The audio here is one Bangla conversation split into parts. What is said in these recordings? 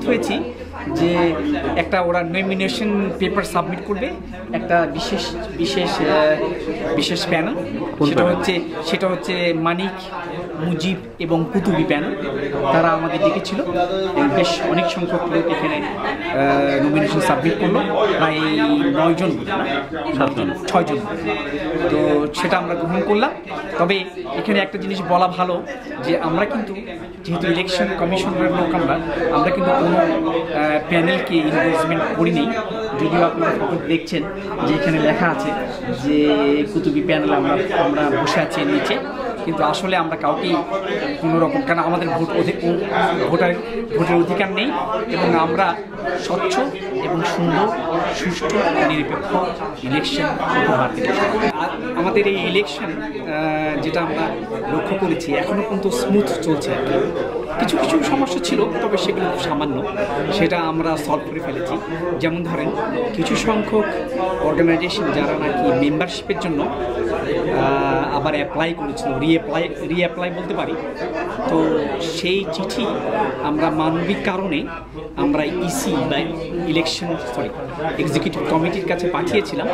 উপস্থিত হয়েছি যে একটা ওরা নমিনেশন পেপার সাবমিট করবে, একটা বিশেষ বিশেষ বিশেষ প্যানেল, সেটা হচ্ছে মানিক, মুজিব এবং কুতুবি প্যানেল। তারা আমাদের ডেকেছিল, বেশ অনেক সংখ্যক লোক এখানে নমিনেশন সাবমিট করলো, প্রায় 9 জন, 6 জন। তো সেটা আমরা গ্রহণ করলাম। তবে এখানে একটা জিনিস বলা ভালো যে আমরা কিন্তু যেহেতু ইলেকশন কমিশনের লোক আমরা কিন্তু কোনো প্যানেলকে ইনভেস্টমেন্ট করিনি। যদিও আপনারা দেখছেন যে এখানে লেখা আছে যে কুতুবি প্যানেল আমরা বসে আছি নিচে, কিন্তু আসলে আমরা কাউকেই কোনো রকম, কারণ আমাদের ভোটের অধিকার নেই এবং আমরা স্বচ্ছ এবং সুন্দর, সুষ্ঠু, নিরপেক্ষ ইলেকশন উপহার দেব। আর আমাদের এই ইলেকশন যেটা আমরা লক্ষ্য করেছি এখনও কিন্তু স্মুথ চলছে। আর কিছু কিছু সমস্যা ছিল, তবে সেগুলো সামান্য, সেটা আমরা সলভ করে ফেলেছি। যেমন ধরেন কিছু সংখ্যক অর্গানাইজেশন যারা নাকি মেম্বারশিপের জন্য আবার অ্যাপ্লাই করেছিল, রিঅ্যাপ্লাই বলতে পারি, তো সেই চিঠি আমরা মানবিক কারণে আমরা ইসি বা এক্সিকিউটিভ কমিটির কাছে পাঠিয়েছিলাম।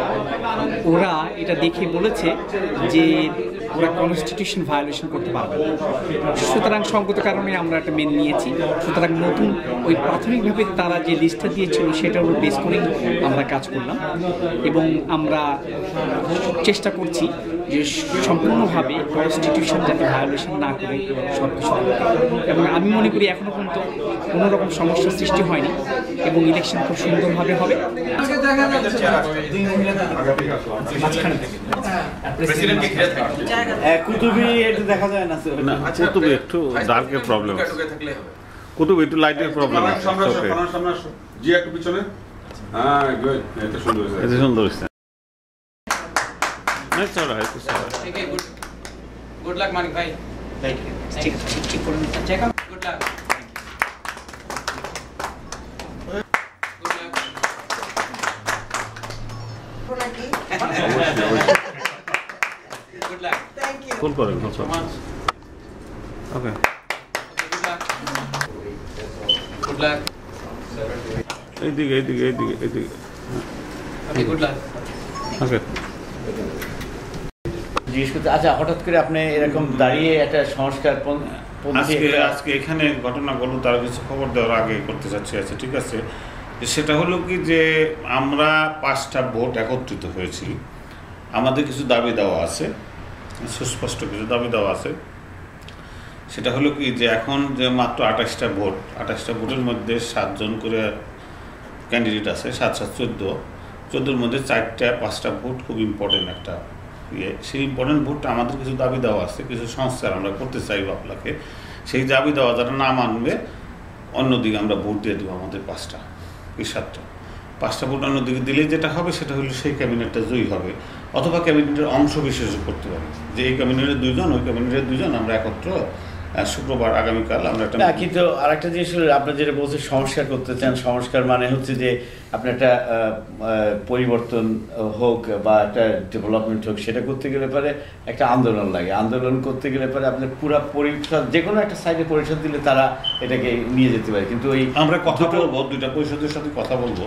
ওরা এটা দেখে বলেছে যে ওরা কনস্টিটিউশন ভায়োলেশন করতে পারবে, সুতরাং সঙ্গত কারণে আমরা একটা মেনে নিয়েছি। সুতরাং নতুন ওই প্রাথমিকভাবে তারা যে লিস্টটা দিয়েছিল সেটার উপর বেস করেই আমরা কাজ করলাম এবং আমরা চেষ্টা করছি যে সম্পূর্ণভাবে কনস্টিটিউশন যাতে ভায়োলেশন না করে সব কিছু, এবং আমি মনে করি এখনও পর্যন্ত কোনো রকম সমস্যার সৃষ্টি হয়নি এবং ইলেকশন খুব সুন্দরভাবে হবে। কুতুবি একটু দেখা যায় না, কুতুবি একটু ডার্কের প্রবলেম আছে, কুতুবি একটু লাইটের প্রবলেম আছে। জি একটু পিছনে, হ্যাঁ গুড, এটা সুন্দর হয়েছে, এটা সুন্দর হয়েছে। It's all right. It's all right. Okay, good luck, Manik bhai. Thank you. Check for me. Check out. Good luck. Good luck. Thank you. Full করেন, full করেন। Okay. Good luck. Good luck. এইদিকে। Okay, good luck. Okay. জিজ্ঞেস করতে, আচ্ছা হঠাৎ করে আপনি এরকম দাঁড়িয়ে একটা সংস্কার আজকে এখানে ঘটনা ঘটলো, তার কিছু খবর দেওয়ার আগে করতে চাচ্ছি। আছে ঠিক আছে, সেটা হলো কি যে আমরা 5টা ভোট একত্রিত হয়েছি, আমাদের কিছু দাবি দেওয়া আছে, সুস্পষ্ট কিছু দাবি দেওয়া আছে। সেটা হলো কি যে এখন যে মাত্র 28টা ভোটের মধ্যে 7 জন করে ক্যান্ডিডেট আছে, 7 7 14 মধ্যে 4টা 5টা ভোট খুব ইম্পর্টেন্ট একটা সেই ইম্পর্টেন্ট ভোটটা আমাদের কিছু দাবি দেওয়া আছে, কিছু সংস্কার আমরা করতে চাই আপনাকে। সেই দাবি দেওয়া যারা না মানবে অন্যদিকে আমরা ভোট দিয়ে দেবো। আমাদের 5টা কি 5টা ভোট অন্যদিকে দিলে যেটা হবে সেটা হলো সেই ক্যাবিনেটটা জয়ী হবে, অথবা ক্যাবিনেটের অংশ বিশেষও করতে পারি যে এই ক্যাবিনেটের 2 জন, ওই ক্যাবিনেটের 2 জন, আমরা একত্র শুক্রবার আগামীকাল আমরা একটা। কিন্তু আরেকটা জিনিস হলো আপনার যেটা বলছে সংস্কার করতে চান, সংস্কার মানে হচ্ছে যে আপনার একটা পরিবর্তন হোক বা একটা ডেভেলপমেন্ট হোক, সেটা করতে গেলে পরে একটা আন্দোলন লাগে। আন্দোলন করতে গেলে পরে আপনার পুরো পরিষদ, যে কোনো একটা সাইডে পরিষদ দিলে তারা এটাকে নিয়ে যেতে পারে। কিন্তু ওই আমরা কথা বলবো, 2টা পরিষদের সাথে কথা বলবো,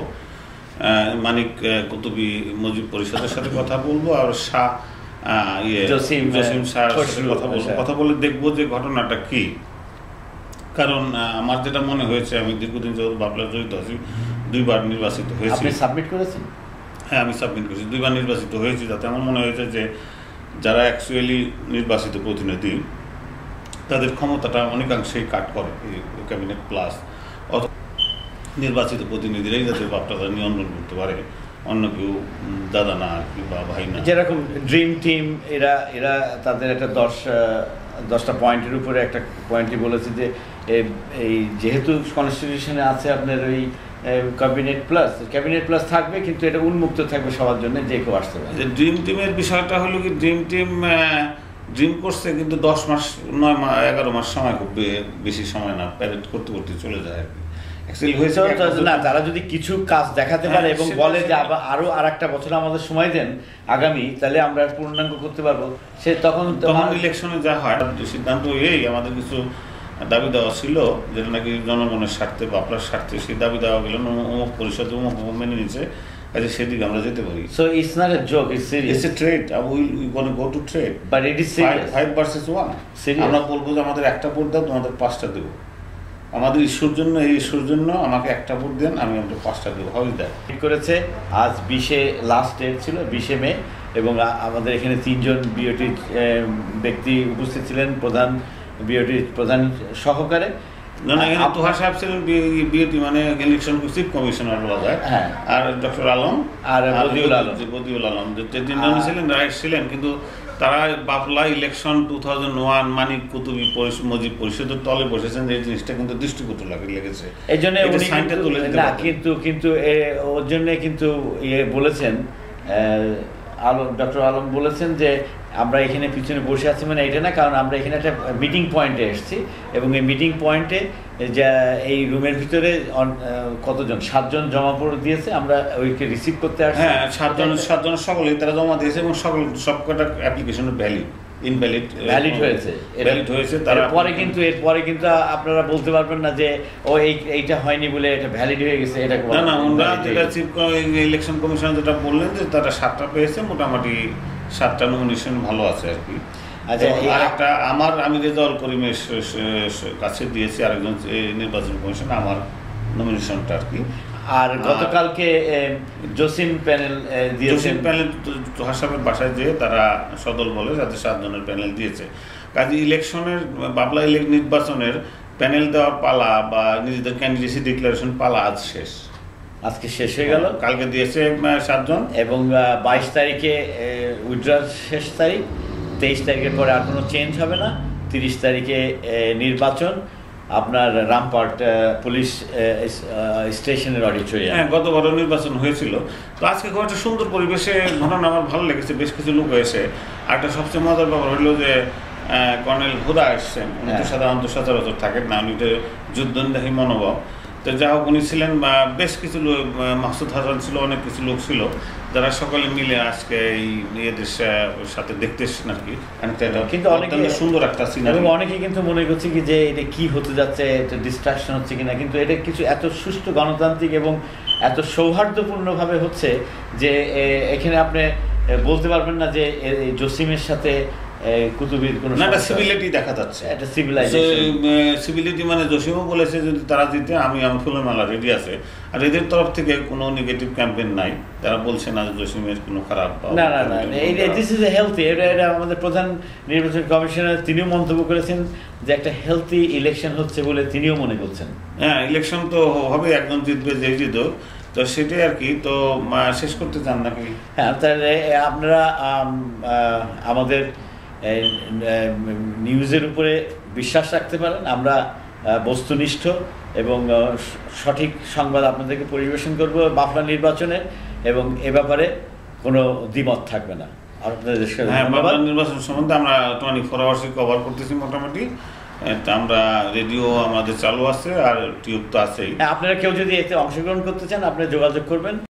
মানিক কুতুবি মুজিব পরিষদের সাথে কথা বলবো, আর জসিম স্যার কথা বলে দেখবো যে ঘটনাটা কি। কারণ আমার যেটা মনে হয়েছে, আমি দীর্ঘদিন যাবত বাবলা জড়িত আছি, 2বার নির্বাচিত হয়েছি। আপনি সাবমিট করেছেন? হ্যাঁ, আমি সাবমিট করেছি, 2বার নির্বাচিত হয়েছি। যাতে আমার মনে হয়েছে যে যারা অ্যাকচুয়ালি নির্বাচিত প্রতিনিধি তাদের ক্ষমতাটা অনেকাংশেই কাট করে ক্যাবিনেট প্লাস, অথবা নির্বাচিত প্রতিনিধিরাই যাতে বাপটা নিয়ন্ত্রণ করতে পারে, অন্য কেউ দাদা না আর কি বা ভাই না। যেরকম ড্রিম টিম, এরা তাদের একটা 10টা পয়েন্টের উপরে একটা পয়েন্টই বলেছে যে এই যেহেতু কনস্টিটিউশনে আছে আপনার ওই ক্যাবিনেট প্লাস থাকবে, কিন্তু এটা উন্মুক্ত থাকবে সবার জন্য, যে কেউ আসতে পারে। ড্রিম টিমের বিষয়টা হলো কি, ড্রিম টিম ড্রিম করছে কিন্তু 10 মাস 9 মাস 11 মাস সময়, খুব বেশি সময় না, প্যারেড করতে চলে যায় আর কি। না, তারা যদি কিছু কাজ দেখাতে পারে এবং বলে যে আরো আরেকটা বছর আমাদের সময় দেন আগামী, তাহলে আমরা পূর্ণাঙ্গ করতে পারবো। সে তখন ইলেকশনে যা হয় সিদ্ধান্ত এই আমাদের কিছু দাবি দেওয়া ছিল, যেটা নাকি জনগণের স্বার্থে বা আপনার স্বার্থে, সেই দাবি দেওয়া গেল অমুক পরিষদ অমুক মেনে নিচ্ছে, কাজে সেদিকে আমরা যেতে পারি। So it's not a joke, it's serious. It's a trade. We're going to go to trade. But it is serious. 5 versus 1. Serious. আমরা বলবো যে আমাদের একটা ভোট দাও, তোমাদের 5টা দেবো। আমাদের ইস্যুর জন্য, এই ইস্যুর জন্য আমাকে একটা ভোট দেন, আমি আমাদের 5টা দেবো। How is that? ঠিক করেছে। আজ 20-এ লাস্ট ডেট ছিল, 20শে মে, এবং আমাদের এখানে 3জন বিওটি ব্যক্তি উপস্থিত ছিলেন, প্রধান বিওটি প্রধান সহকারে। না, এখানে তোহা সাহেব ছিলেন বিএটি, মানে ইলেকশন চিফ কমিশনার বলা যায়, আর ডক্টর আলম আর বদিউল আলম, যে তিনজন ছিলেন, রাইট ছিলেন, কিন্তু তারা বাফলা ইলেকশন 2001 মানিক কুতুবী মজিব পরিষদের তলে বসেছেন, এই জিনিসটা কিন্তু দৃষ্টিকটু লেগেছে। এই জন্য কিন্তু ওর জন্য কিন্তু বলেছেন, ডক্টর আলম বলেছেন যে আমরা এখানে পিছনে বসে আছি মানে এটা না, কারণ আমরা এখানে একটা মিটিং পয়েন্টে এসেছি, এবং এই মিটিং পয়েন্টে যা এই রুমের ভিতরে কতজন 7জন জমা পড়ে দিয়েছে, আমরা ওইকে রিসিভ করতে আসছি। হ্যাঁ, 7জন সকলেই তারা জমা দিয়েছে, এবং সবকটা অ্যাপ্লিকেশনের ভ্যালিড হয়েছে। এরপরে কিন্তু আপনারা বলতে পারবেন না যে ও এইটা হয়নি বলে এটা ভ্যালিড হয়ে গেছে। এটা না, ওনারা যেটা চিফ ইলেকশন কমিশন যেটা বললেন যে তারা 7টা পেয়েছে, মোটামুটি 7টা নমিনেশন ভালো আছে আর কি। আচ্ছা, আর একটা আমি রেজাউল করিমের কাছে দিয়েছি, আরেকজন নির্বাচন কমিশন আমার নমিনেশনটা আর কি। আর গতকালকে জসিম প্যানেল তোহা সাহেবের বাসায় যেয়ে তারা সদল বলে যাতে 7 জনের প্যানেল দিয়েছে। কাজে ইলেকশনের বাবলা নির্বাচনের প্যানেল দেওয়ার পালা বা নিজেদের ক্যান্ডিডেসি ডিক্লারেশন পালা আজকে শেষ হয়ে গেল। কালকে দিয়েছে 7 জন, এবং 22 তারিখে উইথড্রয়াল শেষ তারিখ, 23 তারিখের পরে আর কোনো চেঞ্জ হবে না। 30 তারিখে নির্বাচন আপনার রামপাট পুলিশ স্টেশনের অডিটোরিয়াম। হ্যাঁ, গতবারও নির্বাচন হয়েছিল। তো আজকে খুব একটা সুন্দর পরিবেশে ঘটনা আমার ভালো লেগেছে, বেশ কিছু লোক এসে। আর একটা সবচেয়ে মজার ব্যাপার হলো যে কর্নেল হুদা এসছেন, উনি তো সাধারণত সচরাচর থাকেন না, উনি যুদ্ধন্দাহী মনোভাব। তো যা হোক, উনি ছিলেন, বেশ কিছু লোক, মাসুদ হাসান ছিল, অনেক কিছু লোক ছিল, যারা সকলে মিলে আজকে এই মেয়েদের সাথে দেখতে এসছেন আর কি। কিন্তু অনেক সুন্দর একটা সিন, এবং অনেকে কিন্তু মনে করছে কি যে এটা কি হতে যাচ্ছে, এটা ডিস্ট্রাকশন হচ্ছে কিনা, কিন্তু এটা কিছু এত সুষ্ঠু গণতান্ত্রিক এবং এত সৌহার্দ্যপূর্ণভাবে হচ্ছে যে এখানে আপনি বলতে পারবেন না যে জসিমের সাথে কুতুবীর কোনো সিভিলিটি দেখা যাচ্ছে। এটা সিভিলিটি মানে জসিমও বলেছে যদি তারা জিতে আমি ফুলের মালা রেডি আছে, আর এদের তরফ থেকে কোনো নেগেটিভ ক্যাম্পেইন নাই, তারা বলছে না যে জসিমের কোনো খারাপ। না, দিস ইজ এ হেলথি, এটা আমাদের প্রধান নির্বাচন কমিশনার তিনিও মন্তব্য করেছেন যে একটা হেলথি ইলেকশন হচ্ছে বলে তিনিও মনে করছেন। হ্যাঁ, ইলেকশন তো হবে, একজন জিতবে, যে জিতুক, তো সেটাই আর কি। তো শেষ করতে চান নাকি? হ্যাঁ, তাহলে আপনারা আমাদের নিউজের উপরে বিশ্বাস রাখতে পারেন। আমরা বস্তুনিষ্ঠ এবং সঠিক সংবাদ আপনাদেরকে পরিবেশন করব বাফলা নির্বাচনের, এবং এ ব্যাপারে কোনো দ্বিমত থাকবে না। আপনাদের বাফলা নির্বাচন সম্বন্ধে আমরা 24 আওয়ার্স কভার করতেছি মোটামুটি। আমরা রেডিও আমাদের চালু আছে, আর টিউব তো আছেই। আপনারা কেউ যদি এতে অংশগ্রহণ করতে চান, আপনারা যোগাযোগ করবেন।